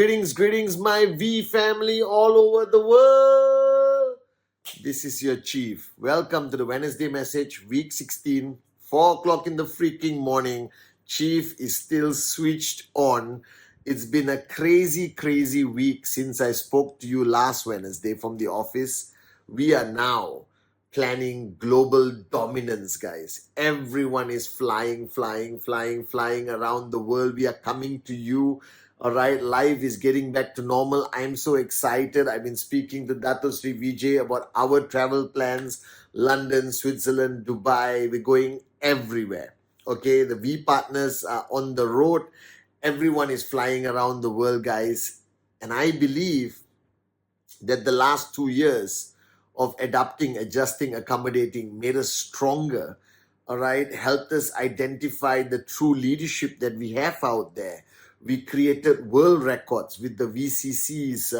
greetings, my V family all over the world. This is your chief. Welcome to the Wednesday message, week 16, 4 o'clock in the freaking morning. Chief is still switched on. It's been a crazy week since I spoke to you last Wednesday from the office. We are now planning global dominance, guys. Everyone is flying around the world. We are coming to you. All right, life is getting back to normal. I'm so excited. I've been speaking to Dato Sri Vijay about our travel plans. London, Switzerland, Dubai. We're going everywhere. Okay, the V partners are on the road. Everyone is flying around the world, guys. And I believe that the last 2 years of adapting, adjusting, accommodating made us stronger. All right, helped us identify the true leadership that we have out there. We created world records with the VCCs,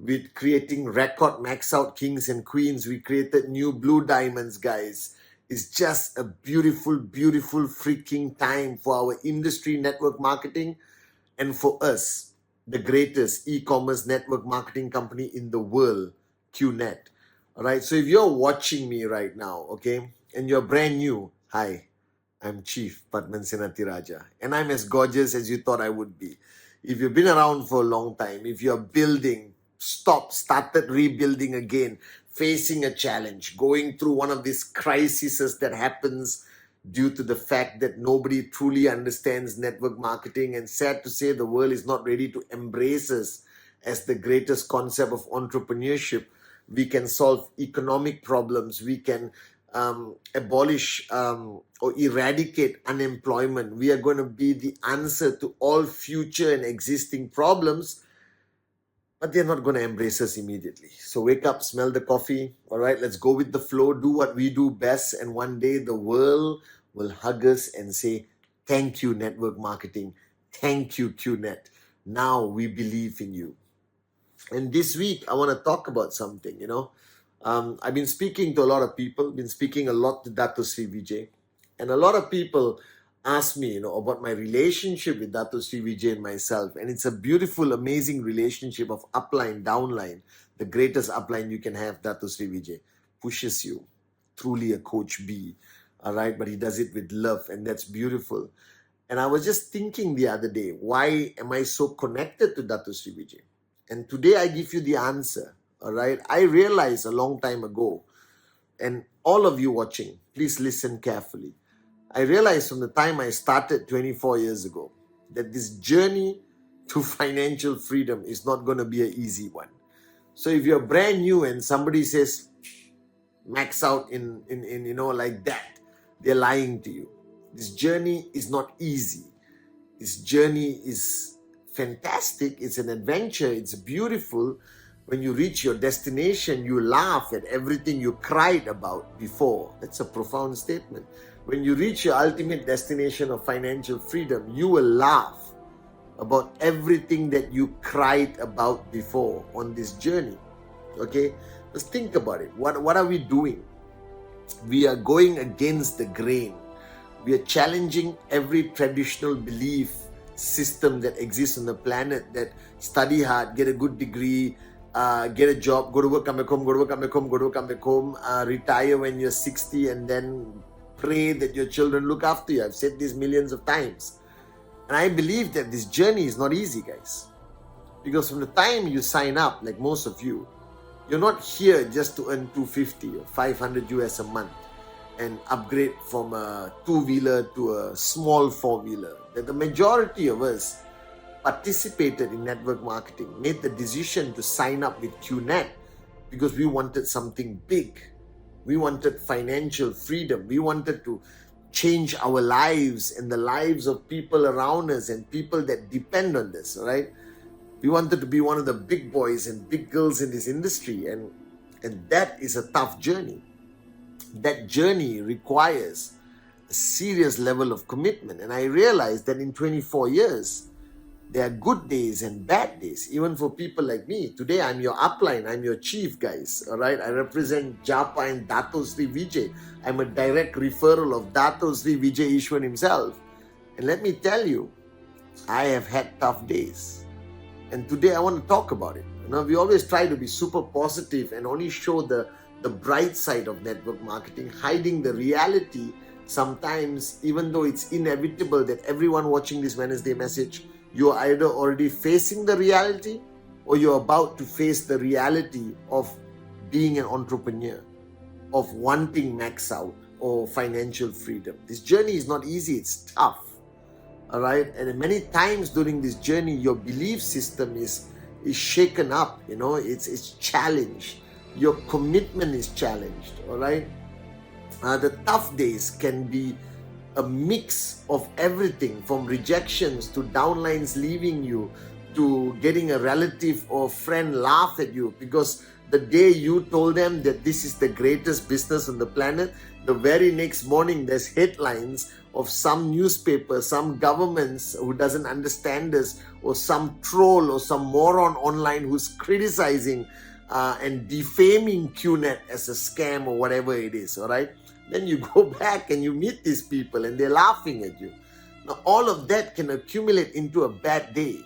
with creating record max out kings and queens. We created new blue diamonds, guys. It's just a beautiful freaking time for our industry network marketing and for us, the greatest e-commerce network marketing company in the world, QNet. All right, so if you're watching me right now, okay, and you're brand new, hi. I'm Chief Pathman Senathirajah, and I'm as gorgeous as you thought I would be. If you've been around for a long time, if you're building, started rebuilding again, facing a challenge, going through one of these crises that happens due to the fact that nobody truly understands network marketing, and sad to say the world is not ready to embrace us as the greatest concept of entrepreneurship. We can solve economic problems. We can abolish or eradicate unemployment. We are going to be the answer to all future and existing problems, but they're not going to embrace us immediately. So wake up, smell the coffee. All right, let's go with the flow, do what we do best, and one day the world will hug us and say, thank you, network marketing. Thank you, QNet. Now we believe in you. And this week, I want to talk about something, I've been speaking to a lot of people, been speaking a lot to Dato Sri Vijay, and a lot of people ask me, about my relationship with Dato Sri Vijay and myself. And it's a beautiful, amazing relationship of upline, downline. The greatest upline you can have, Dato Sri Vijay, pushes you. Truly a coach B, all right? But he does it with love, and that's beautiful. And I was just thinking the other day, why am I so connected to Dato Sri Vijay? And today I give you the answer. All right, I realized a long time ago, and all of you watching, please listen carefully. I realized from the time I started 24 years ago that this journey to financial freedom is not going to be an easy one. So if you're brand new and somebody says max out in like that, they're lying to you. This journey is not easy. This journey is fantastic. It's an adventure. It's beautiful. When you reach your destination, you laugh at everything you cried about before. That's a profound statement. When you reach your ultimate destination of financial freedom, you will laugh about everything that you cried about before on this journey. Okay? Let's think about it. What are we doing? We are going against the grain. We are challenging every traditional belief system that exists on the planet, that study hard, get a good degree, get a job, go to work, come back home, go to work, come back home, go to work, come back home, retire when you're 60, and then pray that your children look after you. I've said this millions of times. And I believe that this journey is not easy, guys. Because from the time you sign up, like most of you, you're not here just to earn 250 or 500 US a month and upgrade from a two-wheeler to a small four-wheeler. That the majority of us participated in network marketing, made the decision to sign up with QNet because we wanted something big. We wanted financial freedom. We wanted to change our lives and the lives of people around us and people that depend on this, right? We wanted to be one of the big boys and big girls in this industry, and that is a tough journey. That journey requires a serious level of commitment. And I realized that in 24 years, there are good days and bad days, even for people like me. Today, I'm your upline. I'm your chief, guys. All right. I represent Japa and Dato Sri Vijay. I'm a direct referral of Dato Sri Vijay Ishwan himself. And let me tell you, I have had tough days. And today I want to talk about it. We always try to be super positive and only show the bright side of network marketing, hiding the reality sometimes, even though it's inevitable that everyone watching this Wednesday message, you're either already facing the reality or you're about to face the reality of being an entrepreneur, of wanting max out or financial freedom. This journey is not easy, it's tough. All right, and many times during this journey, your belief system is shaken up. It's challenged. Your commitment is challenged. All right, the tough days can be a mix of everything, from rejections to downlines leaving you, to getting a relative or friend laugh at you because the day you told them that this is the greatest business on the planet, the very next morning there's headlines of some newspaper, some governments who doesn't understand us, or some troll or some moron online who's criticizing and defaming QNet as a scam or whatever it is, all right? Then you go back and you meet these people and they're laughing at you. Now, all of that can accumulate into a bad day.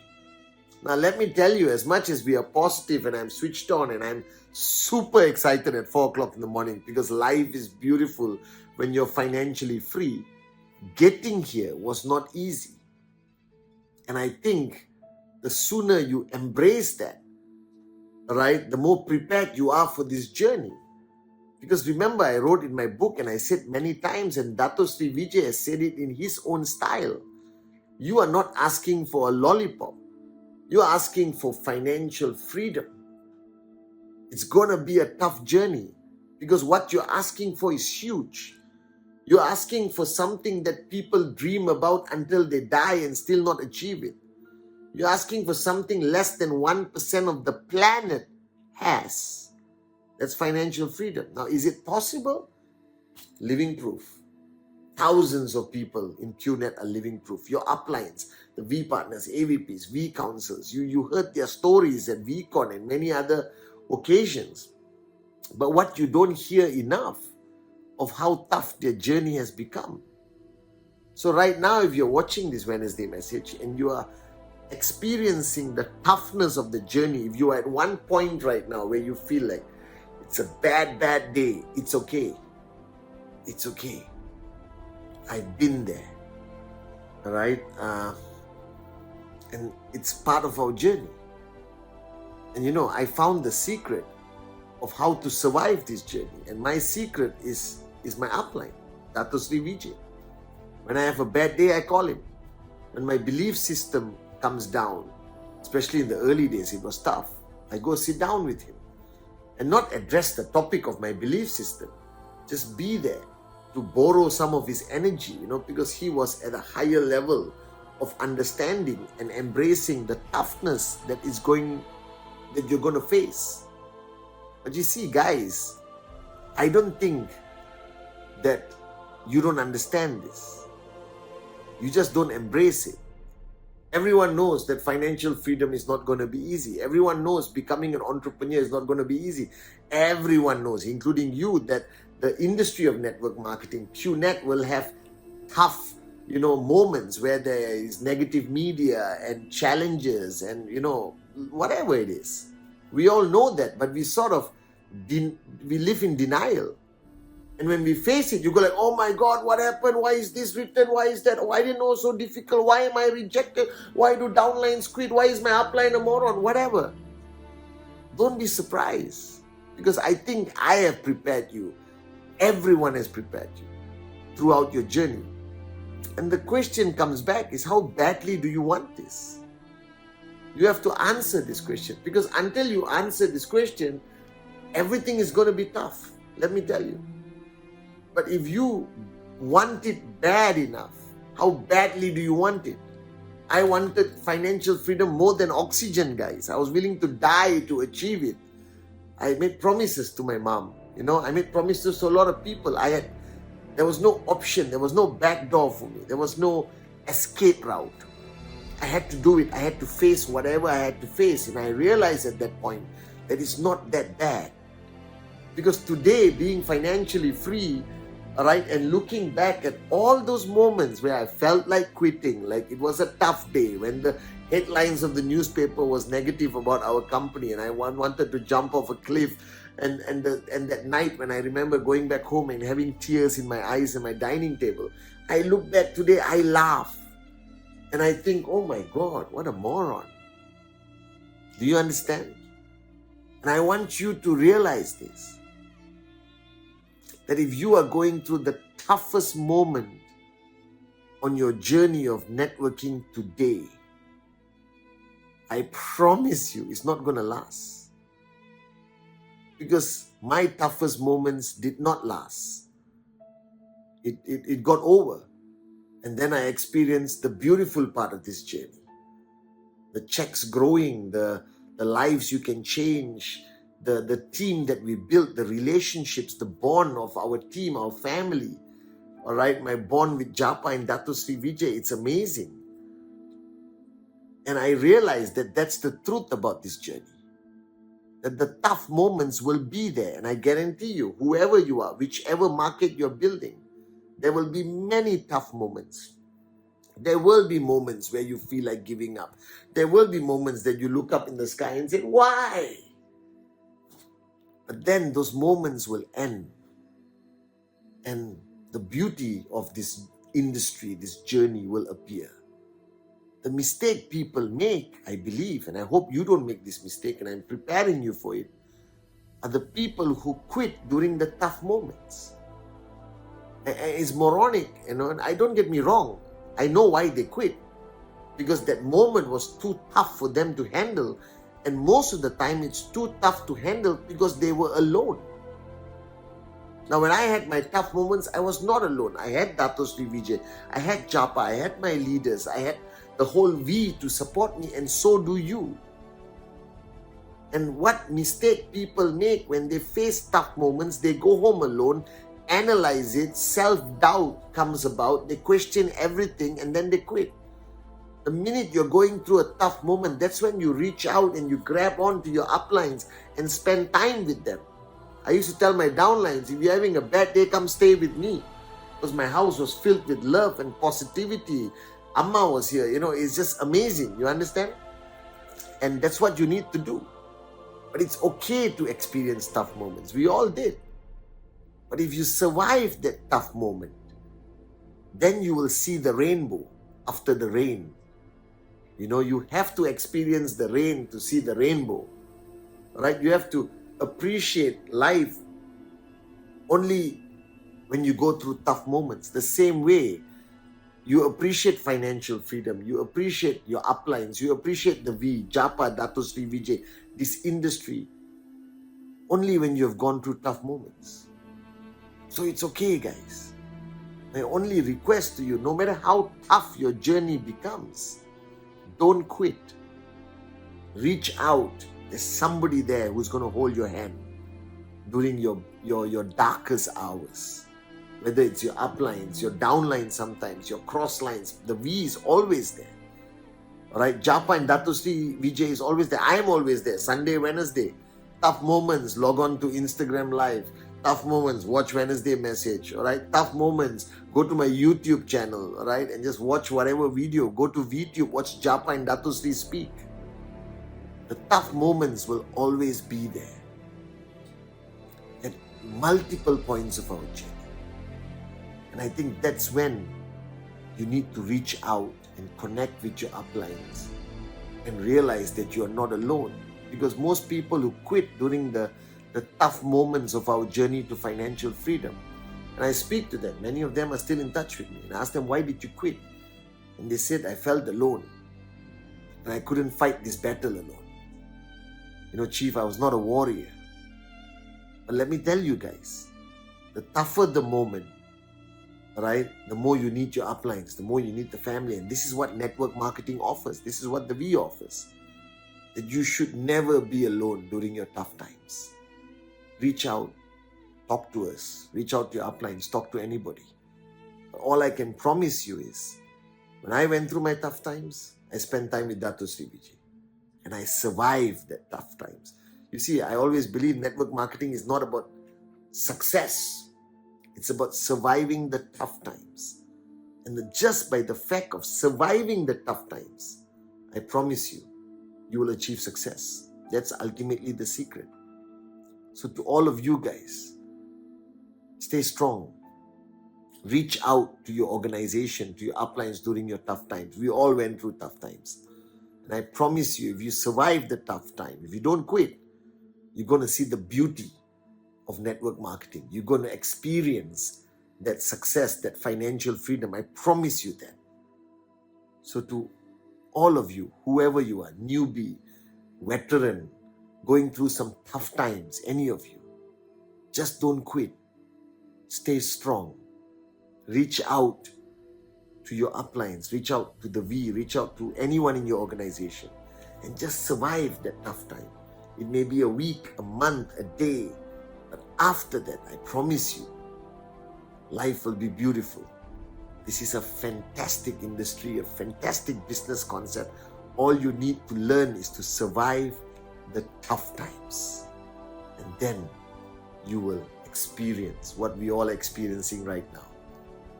Now, let me tell you, as much as we are positive and I'm switched on and I'm super excited at 4 o'clock in the morning because life is beautiful when you're financially free, getting here was not easy. And I think the sooner you embrace that, right, the more prepared you are for this journey. Because remember, I wrote in my book and I said many times, and Dato Sri Vijay has said it in his own style, you are not asking for a lollipop. You're asking for financial freedom. It's going to be a tough journey because what you're asking for is huge. You're asking for something that people dream about until they die and still not achieve it. You're asking for something less than 1% of the planet has. That's financial freedom. Now, is it possible? Living proof. Thousands of people in QNet are living proof. Your uplines, the V partners, AVPs, V councils, you heard their stories at VCon and many other occasions. But what you don't hear enough of how tough their journey has become. So right now, if you're watching this Wednesday message and you are experiencing the toughness of the journey, if you are at one point right now where you feel like it's a bad day, it's okay. It's okay. I've been there. All right? And it's part of our journey. And I found the secret of how to survive this journey. And my secret is my upline, Dato Sri Vijay. When I have a bad day, I call him. When my belief system comes down, especially in the early days, it was tough, I go sit down with him and not address the topic of my belief system. Just be there to borrow some of his energy, because he was at a higher level of understanding and embracing the toughness that you're going to face. But you see, guys, I don't think that you don't understand this. You just don't embrace it. Everyone knows that financial freedom is not going to be easy. Everyone knows becoming an entrepreneur is not going to be easy. Everyone knows, including you, that the industry of network marketing, QNet, will have tough, moments where there is negative media and challenges and, whatever it is. We all know that, but we sort of, we live in denial. And when we face it, you go like, oh my God, what happened? Why is this written? Why is that? Why didn't know so difficult? Why am I rejected? Why do downlines quit? Why is my upline a moron? Whatever. Don't be surprised, because I think I have prepared you. Everyone has prepared you throughout your journey. And the question comes back is, how badly do you want this? You have to answer this question, because until you answer this question, everything is going to be tough. Let me tell you. But if you want it bad enough, how badly do you want it? I wanted financial freedom more than oxygen, guys. I was willing to die to achieve it. I made promises to my mom. I made promises to a lot of people. There was no option. There was no back door for me. There was no escape route. I had to do it. I had to face whatever I had to face. And I realized at that point that it's not that bad. Because today, being financially free All right, and looking back at all those moments where I felt like quitting, like it was a tough day, when the headlines of the newspaper was negative about our company and I wanted to jump off a cliff, and that night when I remember going back home and having tears in my eyes at my dining table, I look back today, I laugh and I think, oh my God, what a moron. Do you understand? And I want you to realize this, that if you are going through the toughest moment on your journey of networking today, I promise you it's not going to last. Because my toughest moments did not last. It got over. And then I experienced the beautiful part of this journey. The checks growing, the lives you can change, the team that we built, the relationships, the bond of our team, our family. All right, my bond with Japa and Dato Sri Vijay, it's amazing. And I realized that that's the truth about this journey. That the tough moments will be there. And I guarantee you, whoever you are, whichever market you're building, there will be many tough moments. There will be moments where you feel like giving up. There will be moments that you look up in the sky and say, why? But then those moments will end. And the beauty of this industry, this journey will appear. The mistake people make, I believe, and I hope you don't make this mistake, and I'm preparing you for it, are the people who quit during the tough moments. It's moronic, and I don't get me wrong. I know why they quit. Because that moment was too tough for them to handle. And most of the time, it's too tough to handle because they were alone. Now, when I had my tough moments, I was not alone. I had Dato Sri Vijay, I had Japa, I had my leaders, I had the whole V to support me, and so do you. And what mistake people make when they face tough moments, they go home alone, analyze it, self-doubt comes about, they question everything, and then they quit. The minute you're going through a tough moment, that's when you reach out and you grab onto your uplines and spend time with them. I used to tell my downlines, if you're having a bad day, come stay with me. Because my house was filled with love and positivity. Amma was here, it's just amazing. You understand? And that's what you need to do. But it's okay to experience tough moments. We all did. But if you survive that tough moment, then you will see the rainbow after the rain. You have to experience the rain to see the rainbow. Right? You have to appreciate life only when you go through tough moments. The same way you appreciate financial freedom, you appreciate your uplines, you appreciate the V, Japa, Dato Sri Vijay, this industry, only when you have gone through tough moments. So it's okay, guys. My only request to you, no matter how tough your journey becomes, don't quit. Reach out. There's somebody there who's going to hold your hand during your darkest hours. Whether it's your uplines, your downlines sometimes, your cross lines, the V is always there. All right, Japa and Dato Sri Vijay is always there. I am always there. Sunday, Wednesday. Tough moments, log on to Instagram Live. Tough moments, watch Wednesday Message. All right, tough moments, go to my YouTube channel. All right, and just watch whatever video. Go to VTube, watch Japa and Dato Sri speak. The tough moments will always be there at multiple points of our journey. And I think that's when you need to reach out and connect with your uplines and realize that you are not alone. Because most people who quit during the tough moments of our journey to financial freedom, and I speak to them, many of them are still in touch with me, and I ask them, why did you quit? And they said, I felt alone and I couldn't fight this battle alone. Chief, I was not a warrior. But let me tell you guys, the tougher the moment, right, the more you need your uplines, the more you need the family. And this is what network marketing offers. This is what the V offers. That you should never be alone during your tough times. Reach out, talk to us, reach out to your uplines, talk to anybody. But all I can promise you is, when I went through my tough times, I spent time with Dato Sri Vijay. And I survived that tough times. You see, I always believe network marketing is not about success. It's about surviving the tough times. And just by the fact of surviving the tough times, I promise you, you will achieve success. That's ultimately the secret. So to all of you guys, stay strong. Reach out to your organization, to your uplines during your tough times. We all went through tough times. And I promise you, if you survive the tough time, if you don't quit, you're going to see the beauty of network marketing. You're going to experience that success, that financial freedom. I promise you that. So to all of you, whoever you are, newbie, veteran, going through some tough times, any of you, just don't quit. Stay strong. Reach out to your uplines, reach out to the V, reach out to anyone in your organization, and just survive that tough time. It may be a week, a month, a day, but after that, I promise you, life will be beautiful. This is a fantastic industry, a fantastic business concept. All you need to learn is to survive the tough times. And then you will experience what we all are experiencing right now.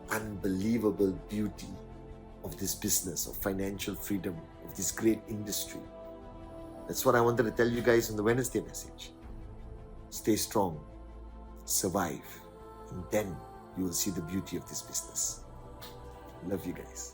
Unbelievable beauty of this business, of financial freedom, of this great industry. That's what I wanted to tell you guys on the Wednesday message. Stay strong, survive, and then you will see the beauty of this business. Love you guys.